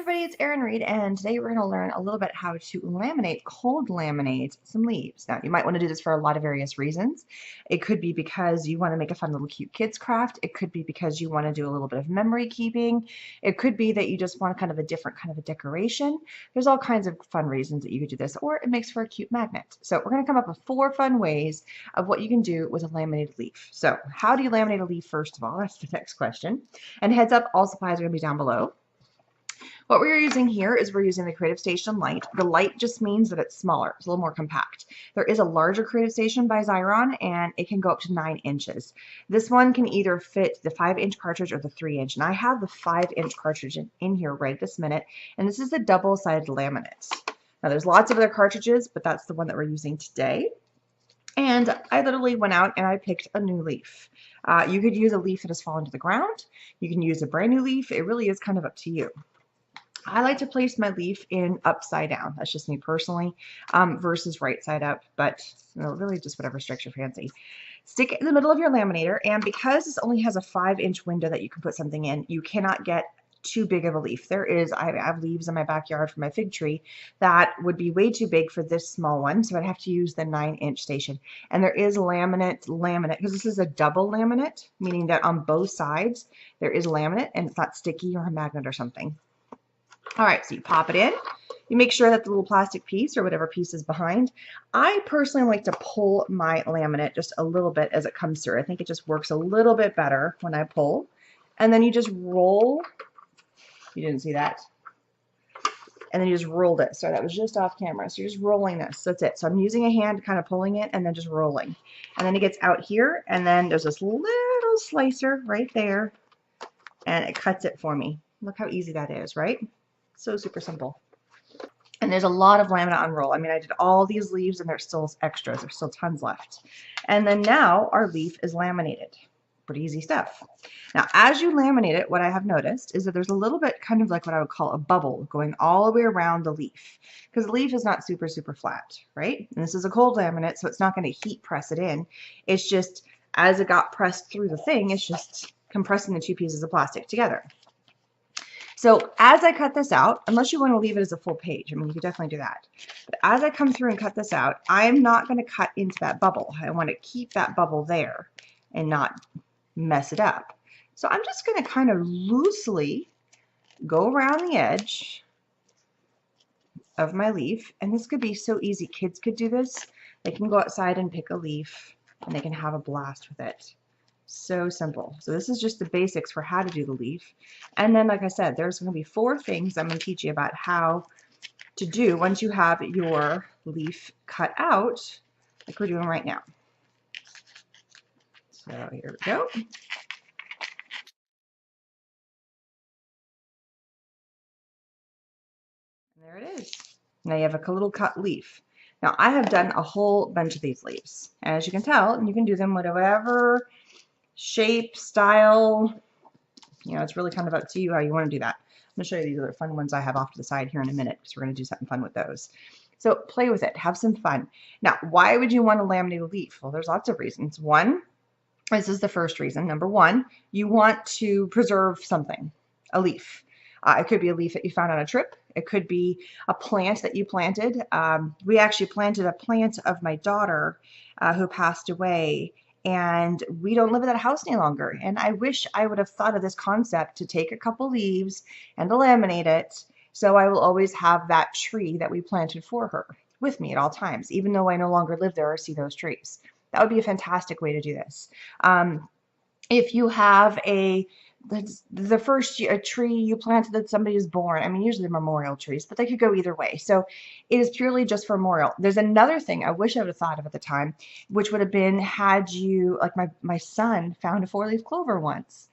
Everybody, it's Erin Reed, and today we're going to learn a little bit how to laminate, cold laminate some leaves. Now, you might want to do this for a lot of various reasons. It could be because you want to make a fun little cute kids craft. It could be because you want to do a little bit of memory keeping. It could be that you just want kind of a different kind of a decoration. There's all kinds of fun reasons that you could do this, or it makes for a cute magnet. So we're going to come up with 4 fun ways of what you can do with a laminated leaf. So how do you laminate a leaf, first of all? That's the next question. And heads up, all supplies are going to be down below. What we're using here is we're using the Creative Station Light. The light just means that it's smaller. It's a little more compact. There is a larger Creative Station by Leanrn, and it can go up to 9 inches. This one can either fit the 5-inch cartridge or the 3-inch, and I have the 5-inch cartridge in here right this minute, and this is the double-sided laminate. Now, there's lots of other cartridges, but that's the one that we're using today. And I literally went out and I picked a new leaf. You could use a leaf that has fallen to the ground. You can use a brand new leaf. It really is kind of up to you. I like to place my leaf in upside down. That's just me personally, versus right side up, but really just whatever strikes your fancy. Stick it in the middle of your laminator, and because this only has a 5-inch window that you can put something in, you cannot get too big of a leaf. I have leaves in my backyard for my fig tree that would be way too big for this small one, so I'd have to use the 9-inch station. And there is laminate, because this is a double laminate, meaning that on both sides there is laminate and it's not sticky or a magnet or something. All right, so you pop it in. You make sure that the little plastic piece or whatever piece is behind. I personally like to pull my laminate just a little bit as it comes through. I think it just works a little bit better when I pull. And then you just roll. You didn't see that. And then you just rolled it. So that was just off camera. So you're just rolling this. That's it. So I'm using a hand kind of pulling it and then just rolling. And then it gets out here. And then there's this little slicer right there. And it cuts it for me. Look how easy that is, right? So super simple. And there's a lot of laminate on roll. I mean, I did all these leaves and there's still extras. There's still tons left. And then now our leaf is laminated. Pretty easy stuff. Now, as you laminate it, what I have noticed is that there's a little bit kind of like what I would call a bubble going all the way around the leaf, because the leaf is not super flat, right? And this is a cold laminate, so it's not going to heat press it in. It's just, as it got pressed through the thing, it's just compressing the 2 pieces of plastic together. So as I cut this out, unless you want to leave it as a full page, I mean, you could definitely do that. But as I come through and cut this out, I'm not going to cut into that bubble. I want to keep that bubble there and not mess it up. So I'm just going to kind of loosely go around the edge of my leaf. And this could be so easy. Kids could do this. They can go outside and pick a leaf and they can have a blast with it. So simple. So this is just the basics for how to do the leaf. And then, like I said, there's going to be 4 things I'm going to teach you about how to do once you have your leaf cut out, like we're doing right now. So here we go. And there it is. Now you have a little cut leaf. Now I have done a whole bunch of these leaves. As you can tell, you can do them whatever shape, style, it's really kind of up to you how you want to do that. I'm going to show you these other fun ones I have off to the side here in a minute, because we're going to do something fun with those. So play with it. Have some fun. Now, why would you want to laminate a leaf? Well, there's lots of reasons. One, this is the first reason. Number 1, you want to preserve something, a leaf. It could be a leaf that you found on a trip. It could be a plant that you planted. We actually planted a plant of my daughter who passed away, and we don't live in that house any longer. And I wish I would have thought of this concept to take a couple leaves and to laminate it, so I will always have that tree that we planted for her with me at all times, even though I no longer live there or see those trees. That would be a fantastic way to do this. If you have the first tree you planted that somebody is born, I mean, usually memorial trees, but they could go either way. So it is purely just for memorial. There's another thing I wish I would have thought of at the time, which would have been, had you, like my son found a 4-leaf clover once,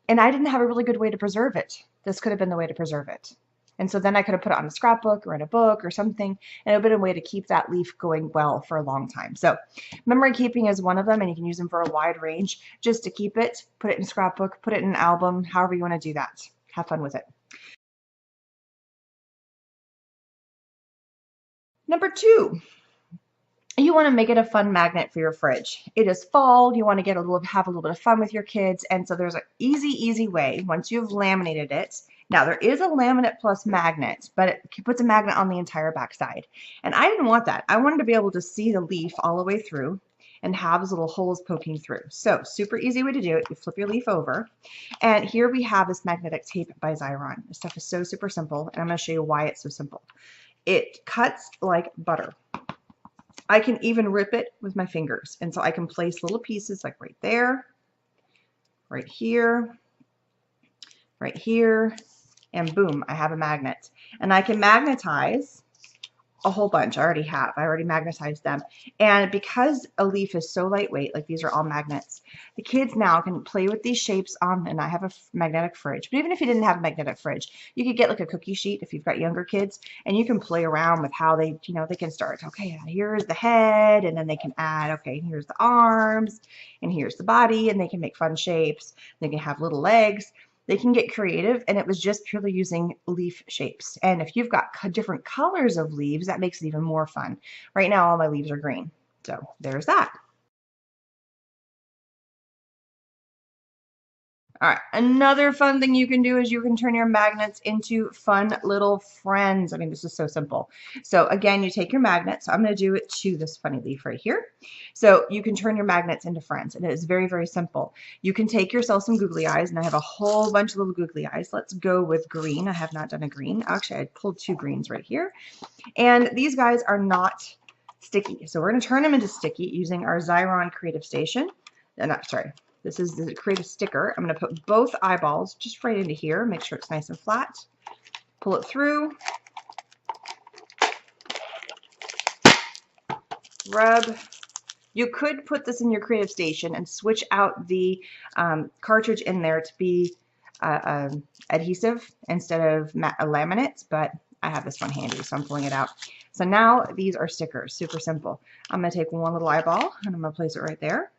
and I didn't have a really good way to preserve it. This could have been the way to preserve it. And so then I could have put it on a scrapbook or in a book or something, and it would have been a way to keep that leaf going well for a long time. So memory keeping is one of them, and you can use them for a wide range. Just to keep it, put it in a scrapbook, put it in an album, however you want to do that. Have fun with it. Number 2, you want to make it a fun magnet for your fridge. It is fall. You want to have a little bit of fun with your kids. And so there's an easy way once you've laminated it. Now there is a laminate plus magnet, but it puts a magnet on the entire back side. And I didn't want that. I wanted to be able to see the leaf all the way through and have those little holes poking through. So super easy way to do it. You flip your leaf over. And here we have this magnetic tape by Leanrn. This stuff is so super simple. And I'm going to show you why it's so simple. It cuts like butter. I can even rip it with my fingers. And so I can place little pieces like right there, right here, and boom, I have a magnet. And I can magnetize a whole bunch. I already magnetized them. And because a leaf is so lightweight, like these are all magnets, the kids now can play with these shapes on, and I have a magnetic fridge. But even if you didn't have a magnetic fridge, you could get like a cookie sheet if you've got younger kids, and you can play around with how they, they can start, okay, here's the head, and then they can add, okay, here's the arms, and here's the body, and they can make fun shapes. They can have little legs. They can get creative, and it was just purely using leaf shapes. And if you've got different colors of leaves, that makes it even more fun. Right now, all my leaves are green. So there's that. All right, another fun thing you can do is you can turn your magnets into fun little friends. I mean, this is so simple. So again, you take your magnets. So I'm going to do it to this funny leaf right here. So you can turn your magnets into friends, and it is very simple. You can take yourself some googly eyes, and I have a whole bunch of little googly eyes. Let's go with green. I have not done a green. Actually, I pulled 2 greens right here. And these guys are not sticky. So we're going to turn them into sticky using our Leanrn Creative Station. This is the creative sticker. I'm going to put both eyeballs just right into here. Make sure it's nice and flat. Pull it through. Rub. You could put this in your creative station and switch out the cartridge in there to be adhesive instead of laminate, but I have this one handy, so I'm pulling it out. So now these are stickers, super simple. I'm going to take one little eyeball and I'm going to place it right there.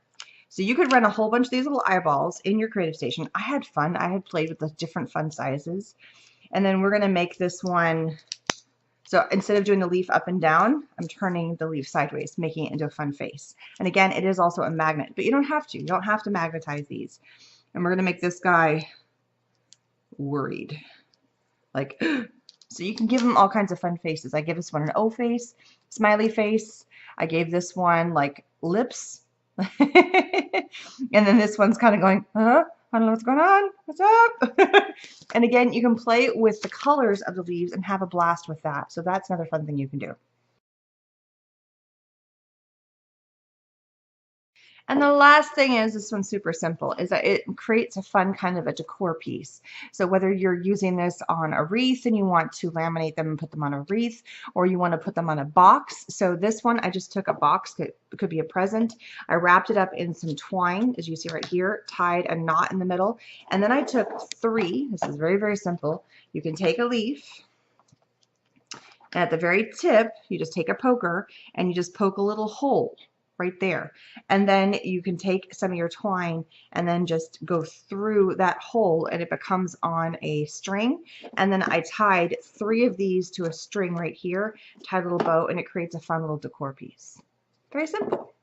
So you could run a whole bunch of these little eyeballs in your creative station. I had fun. I had played with the different fun sizes. And then we're going to make this one, so instead of doing the leaf up and down, I'm turning the leaf sideways, making it into a fun face. And again, it is also a magnet, but you don't have to. You don't have to magnetize these. And we're going to make this guy worried. Like, so you can give them all kinds of fun faces. I give this one an O face, smiley face. I gave this one like lips. And then this one's kind of going, I don't know what's going on. What's up? And again, you can play with the colors of the leaves and have a blast with that. So that's another fun thing you can do. And the last thing is, this one's super simple, is that it creates a fun kind of a decor piece. So whether you're using this on a wreath and you want to laminate them and put them on a wreath, or you want to put them on a box. So this one, I just took a box, it could be a present. I wrapped it up in some twine, as you see right here, tied a knot in the middle. And then I took 3, this is very simple. You can take a leaf, and at the very tip, you just take a poker and you just poke a little hole right there. And then you can take some of your twine and then just go through that hole, and it becomes on a string. And then I tied 3 of these to a string right here, tied a little bow, and it creates a fun little decor piece. Very simple.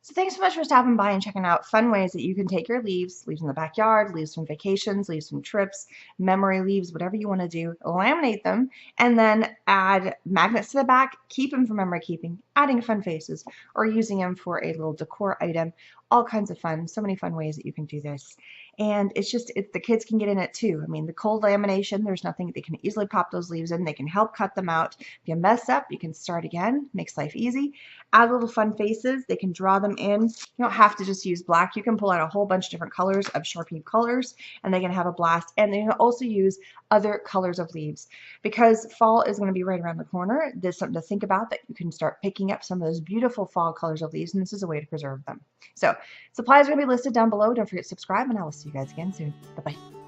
So thanks so much for stopping by and checking out fun ways that you can take your leaves in the backyard, leaves from vacations, leaves from trips, memory leaves, whatever you want to do, laminate them, and then add magnets to the back, keep them for memory keeping, adding fun faces, or using them for a little decor item. All kinds of fun, so many fun ways that you can do this. And it's just, the kids can get in it too. I mean, the cold lamination, there's nothing, they can easily pop those leaves in. They can help cut them out. If you mess up, you can start again. Makes life easy. Add little fun faces. They can draw them in. You don't have to just use black. You can pull out a whole bunch of different colors of Sharpie colors, and they can have a blast. And they can also use other colors of leaves. Because fall is going to be right around the corner, there's something to think about, that you can start picking up some of those beautiful fall colors of leaves, and this is a way to preserve them. So supplies are going to be listed down below. Don't forget to subscribe, and I will see you guys again soon. Bye-bye.